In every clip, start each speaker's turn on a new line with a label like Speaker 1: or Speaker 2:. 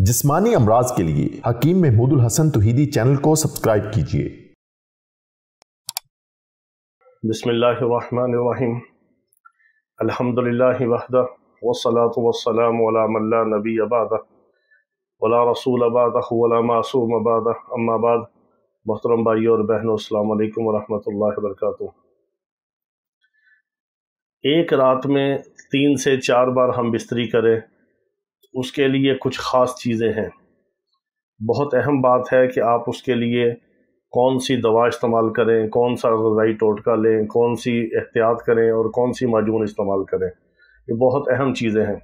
Speaker 1: जिस्मानी अमराज के लिए हकीम महमूदुल हसन तौहीदी चैनल को सब्सक्राइब कीजिए।
Speaker 2: बिस्मिल्लाहिर्रहमानिर्रहीम। अल्हम्दुलिल्लाहि वहदह वस्सलातु वस्सलामु अला मन ला नबिय्य बअदह वला रसूल बअदह वला मासूम बअदह, अम्मा बाद। मोहतरम भाइयों और बहनों, अस्सलामु अलैकुम वरहमतुल्लाहि वबरकातुहू। एक रात में 3 से 4 बार हम बिस्तरी करें, उसके लिए कुछ ख़ास चीज़ें हैं। बहुत अहम बात है कि आप उसके लिए कौन सी दवा इस्तेमाल करें, कौन सा ग़िज़ाई टोटका लें, कौन सी एहतियात करें और कौन सी माजून इस्तेमाल करें। ये बहुत अहम चीज़ें हैं,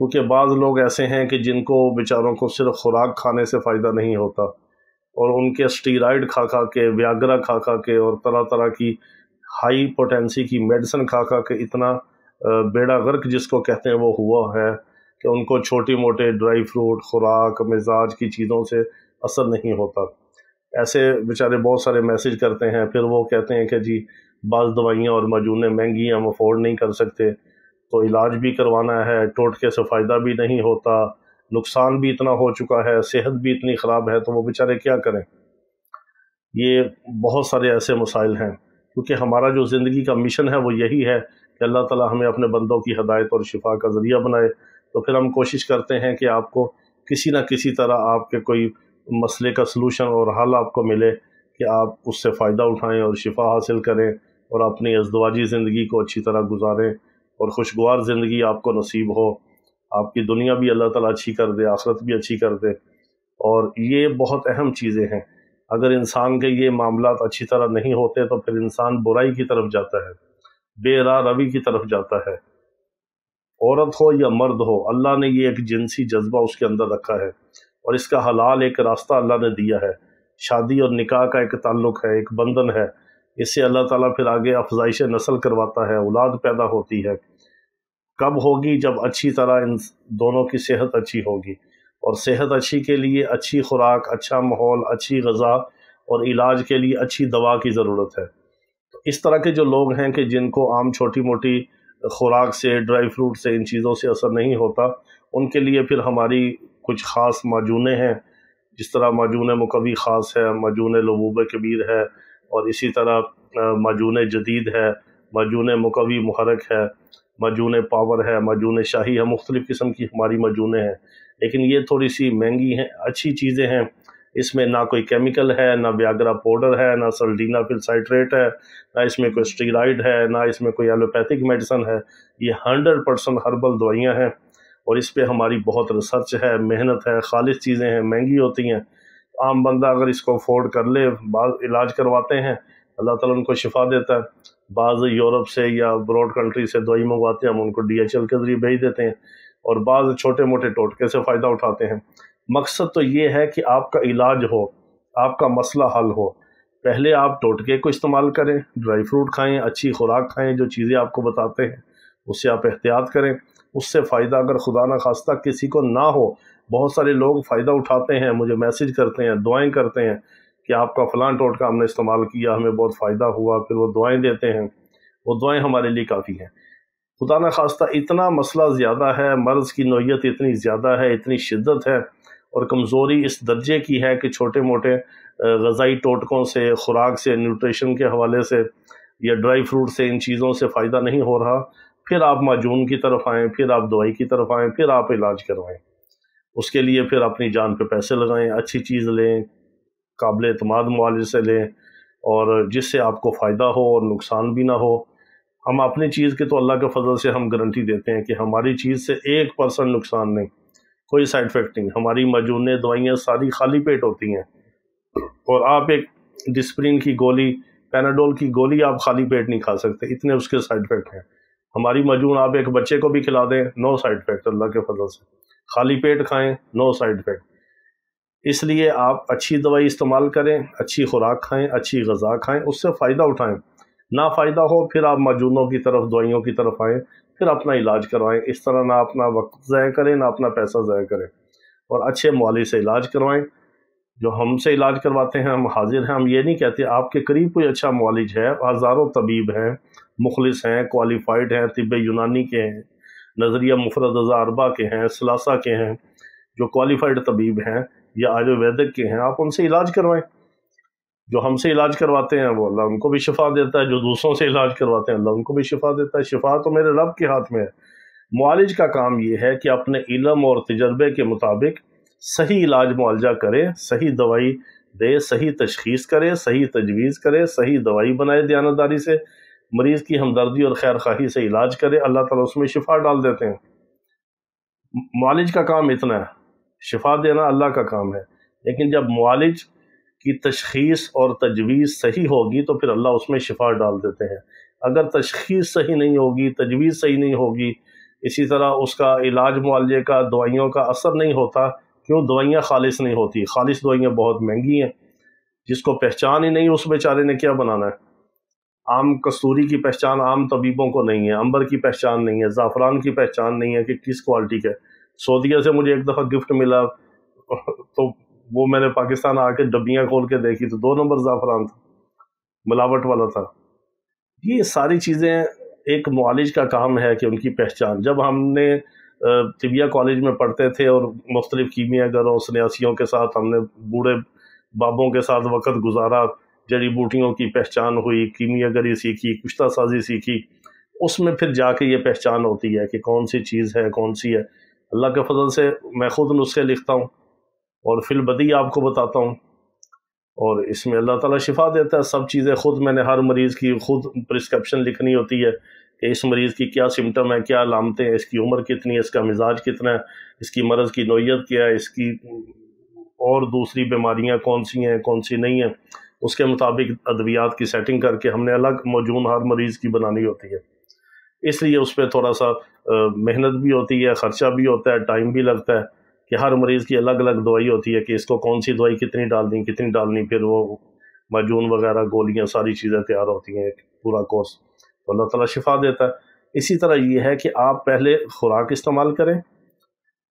Speaker 2: क्योंकि बाज़ लोग ऐसे हैं कि जिनको बेचारों को सिर्फ़ खुराक खाने से फ़ायदा नहीं होता और उनके स्टीरॉयड खा खा के, वियाग्रा खा खा के और तरह तरह की हाई पोटेंसी की मेडिसिन खा खा के इतना बेड़ा गर्क जिसको कहते हैं वो हुआ है कि उनको छोटी मोटे ड्राई फ्रूट, खुराक, मिजाज की चीज़ों से असर नहीं होता। ऐसे बेचारे बहुत सारे मैसेज करते हैं, फिर वो कहते हैं कि जी बाज़ दवाइयाँ और माजूनें महंगी, हम अफोर्ड नहीं कर सकते, तो इलाज भी करवाना है, टोटके से फ़ायदा भी नहीं होता, नुकसान भी इतना हो चुका है, सेहत भी इतनी ख़राब है, तो वो बेचारे क्या करें। ये बहुत सारे ऐसे मसाइल हैं, क्योंकि हमारा जो ज़िंदगी का मिशन है वो यही है कि अल्लाह ताला हमें अपने बंदों की हदायत और शिफा का ज़रिया बनाए। तो फिर हम कोशिश करते हैं कि आपको किसी न किसी तरह आपके कोई मसले का सलूशन और हल आपको मिले कि आप उससे फ़ायदा उठाएं और शिफा हासिल करें और अपनी अज़दवाजी ज़िंदगी को अच्छी तरह गुजारें और खुशगवार ज़िंदगी आपको नसीब हो। आपकी दुनिया भी अल्लाह ताला अच्छी कर दे, आखिरत भी अच्छी कर दे। और ये बहुत अहम चीज़ें हैं। अगर इंसान के ये मामलात अच्छी तरह नहीं होते तो फिर इंसान बुराई की तरफ जाता है, बेराह रवी की तरफ जाता है। औरत हो या मर्द हो, अल्लाह ने ये एक जिनसी जज्बा उसके अंदर रखा है और इसका हलाल एक रास्ता अल्लाह ने दिया है। शादी और निकाह का एक ताल्लुक़ है, एक बंधन है। इससे अल्लाह ताला फिर आगे अफजाइश नस्ल करवाता है, औलाद पैदा होती है। कब होगी? जब अच्छी तरह इन दोनों की सेहत अच्छी होगी, और सेहत अच्छी के लिए अच्छी खुराक, अच्छा माहौल, अच्छी ग़िज़ा और इलाज के लिए अच्छी दवा की ज़रूरत है। तो इस तरह के जो लोग हैं कि जिनको आम छोटी मोटी खुराक से, ड्राई फ्रूट से, इन चीज़ों से असर नहीं होता, उनके लिए फिर हमारी कुछ ख़ास माजूनें हैं। जिस तरह माजून मुकवी ख़ास है, माजून लबूब कबीर है, और इसी तरह माजून जदीद है, माजून मुकवी मुहरक है, माजून पावर है, माजून शाही है। मुख्तलिफ़ किस्म की हमारी माजूनें हैं, लेकिन ये थोड़ी सी महंगी हैं। अच्छी चीज़ें हैं, इसमें ना कोई केमिकल है, ना वियाग्रा पाउडर है, ना सल्डीनाफिल साइट्रेट है, ना इसमें कोई स्टीरॉयड है, ना इसमें कोई एलोपैथिक मेडिसन है। ये 100% हर्बल दवाइयाँ हैं और इस पे हमारी बहुत रिसर्च है, मेहनत है, खालिस चीज़ें हैं, महंगी होती हैं। आम बंदा अगर इसको अफोर्ड कर ले, बाज़ इलाज करवाते हैं, अल्लाह ताला उनको शिफा देता है। बाज़ यूरोप से या अब्रॉड कंट्री से दवाई मंगवाते हैं, हम उनको DHL के ज़रिए भेज देते हैं, और बाज़ छोटे मोटे टोटके से फ़ायदा उठाते हैं। मकसद तो ये है कि आपका इलाज हो, आपका मसला हल हो। पहले आप टोटके को इस्तेमाल करें, ड्राई फ्रूट खाएं, अच्छी खुराक खाएं, जो चीज़ें आपको बताते हैं उससे आप एहतियात करें। उससे फ़ायदा अगर खुदा न खास्ता किसी को ना हो, बहुत सारे लोग फ़ायदा उठाते हैं, मुझे मैसेज करते हैं, दुआएं करते हैं कि आपका फ़लाँ टोटका हमने इस्तेमाल किया, हमें बहुत फ़ायदा हुआ, फिर वो दुआएं देते हैं। वो दुआएं हमारे लिए काफ़ी हैं। खुदा न खास्ता इतना मसला ज़्यादा है, मर्ज़ की नौइयत इतनी ज़्यादा है, इतनी शिद्दत है और कमज़ोरी इस दर्जे की है कि छोटे मोटे ग़िज़ाई टोटकों से, खुराक से, न्यूट्रिशन के हवाले से या ड्राई फ्रूट से, इन चीज़ों से फ़ायदा नहीं हो रहा। फिर आप माजून की तरफ आएँ, फिर आप दवाई की तरफ आएँ, फिर आप इलाज करवाएँ। उसके लिए फिर अपनी जान पे पैसे लगाएँ, अच्छी चीज़ लें, काबिल एतमाद मुआलिज से लें, और जिससे आपको फ़ायदा हो और नुकसान भी ना हो। हम अपनी चीज़ के तो अल्लाह के फ़ज़ल से हम गारंटी देते हैं कि हमारी चीज़ से 1% नुकसान नहीं, कोई साइड इफ़ेक्ट नहीं। हमारी माजूनें, दवाइयाँ सारी खाली पेट होती हैं, और आप एक डिस्प्रिन की गोली, पैनाडोल की गोली आप खाली पेट नहीं खा सकते, इतने उसके साइड इफ़ेक्ट हैं। हमारी माजून आप एक बच्चे को भी खिला दें, नो साइड इफ़ेक्ट, अल्लाह के फ़ज़ल से। खाली पेट खाएँ, नो साइड इफ़ेक्ट। इसलिए आप अच्छी दवाई इस्तेमाल करें, अच्छी खुराक खाएँ, अच्छी ग़िज़ा खाएँ, उससे फ़ायदा उठाएँ। ना फ़ायदा हो फिर आप माजूनों की तरफ, दवाइयों की तरफ आएँ, फिर अपना इलाज करवाएँ। इस तरह ना अपना वक्त ज़ाया करें, ना अपना पैसा ज़ाया करें, और अच्छे मुआलिज से इलाज करवाएँ। जो हमसे इलाज करवाते हैं, हम हाजिर हैं। हम ये नहीं कहते आपके करीब कोई अच्छा मुआलिज है, हज़ारों तबीब हैं, मुखलिस हैं, क्वालिफ़ाइड हैं, तिब्ब यूनानी के हैं, नज़रिया मुफ़रद अज़ा अरबा के हैं, सलासा के हैं, جو کوالیفائڈ طبیب ہیں یا آیورویدک کے ہیں، آپ ان سے علاج کروائیں۔ جو ہم سے علاج کرواتے ہیں وہ اللہ ان کو بھی شفا دیتا ہے، جو دوسروں سے علاج کرواتے ہیں اللہ ان کو بھی شفا دیتا ہے۔ شفا تو میرے رب کے ہاتھ میں ہے۔ معالج کا کام یہ ہے کہ اپنے علم اور تجربے کے مطابق صحیح علاج معالجہ کرے، صحیح دوائی دے، صحیح تشخیص کرے، صحیح تجویز کرے، صحیح دوائی بنائے، دیانتداری سے مریض کی ہمدردی اور خیر خواہی سے علاج کرے، اللہ تعالیٰ اس میں شفا ڈال دیتے ہیں۔ معالج کا کام اتنا ہے، شفا دینا اللہ کا کام ہے، لیکن جب معالج کی تشخیص اور تجویز صحیح ہوگی تو پھر اللہ اس میں شفا ڈال دیتے ہیں۔ اگر تشخیص صحیح نہیں ہوگی، تجویز صحیح نہیں ہوگی، اسی طرح اس کا علاج معالجے کا دوائیوں کا اثر نہیں ہوتا، کیوں؟ دوائیاں خالص نہیں ہوتی، خالص دوائیاں بہت مہنگی ہیں، جس کو پہچان ہی نہیں اس بیچارے نے کیا بنانا ہے۔ عام کستوری کی پہچان عام طبیبوں کو نہیں ہے، عنبر کی پہچان نہیں ہے، زعفران کی پہچان نہیں ہے کہ کس کوالٹی کا ہے۔ سعودیہ سے مجھے ایک دفعہ گفٹ ملا تو وہ میں نے پاکستان آ کے ڈبیاں کھول کے دیکھی تو 2 نمبر زعفران تھا، ملاوٹ والا تھا۔ یہ ساری چیزیں ایک معالج کا کام ہے کہ ان کی پہچان۔ جب ہم نے طبیہ کالج میں پڑھتے تھے اور مختلف کیمیا گروں سنیاسیوں کے ساتھ ہم نے بوڑھے بابوں کے ساتھ وقت گزارا، جڑی بوٹیوں کی پہچان ہوئی، کیمیا گری سیکھی، کشتہ سازی سیکھی، اس میں پھر جا کے یہ پہچان ہوتی ہے کہ کون سی چیز ہے کون سی ہے۔ اللہ کے فضل سے میں خود نسخے لکھتا ہوں اور فی البدیہہ آپ کو بتاتا ہوں، اور اس میں اللہ تعالیٰ شفا دیتا ہے۔ سب چیزیں خود میں نے ہر مریض کی خود پرسکرپشن لکھنی ہوتی ہے کہ اس مریض کی کیا سمٹم ہے، کیا علامتیں ہیں، اس کی عمر کتنی ہے، اس کا مزاج کتنا ہے، اس کی مرض کی نوعیت کیا ہے، اس کی اور دوسری بیماریاں کون سی ہیں کون سی نہیں ہیں، اس کے مطابق ادویات کی سیٹنگ کر کے ہم نے الگ موجون ہر مریض کی بنانی ہوتی ہے۔ اس لیے اس پہ تھوڑا سا محنت بھی ہوتی ہے، خرچہ بھی ہوتا ہے، ٹائم بھی لگتا ہے کہ ہر مریض کی الگ الگ دوائی ہوتی ہے کہ اس کو کون سی دوائی کتنی ڈالنی کتنی ڈالنی، پھر وہ معجون وغیرہ گولیاں ساری چیزیں تیار ہوتی ہیں، ایک پورا کورس، تو اللہ تعالیٰ شفا دیتا ہے۔ اسی طرح یہ ہے کہ آپ پہلے خوراک استعمال کریں،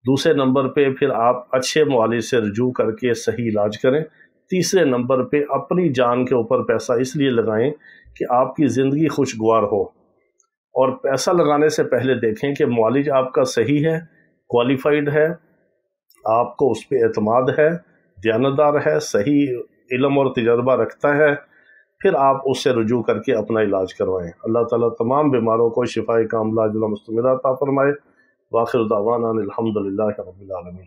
Speaker 2: دوسرے نمبر پہ پھر آپ اچھے معالج سے رجوع کر کے صحیح علاج کریں، تیسرے نمبر پہ اپنی جان کے اوپر پیسہ اس لیے لگائیں کہ آپ کی زندگی خوشگوار ہو، اور پیسہ لگانے سے پہلے دیکھیں کہ معالج آپ کا صحیح ہے، کوالیفائڈ ہے، آپ کو اس پہ اعتماد ہے، دیانتدار ہے، صحیح علم اور تجربہ رکھتا ہے، پھر آپ اس سے رجوع کر کے اپنا علاج کروائیں۔ اللہ تعالیٰ تمام بیماروں کو شفائے کاملہ عاجلہ مستمرہ عطا فرمائے۔ وآخر دعوانا الحمدللہ رب العالمین۔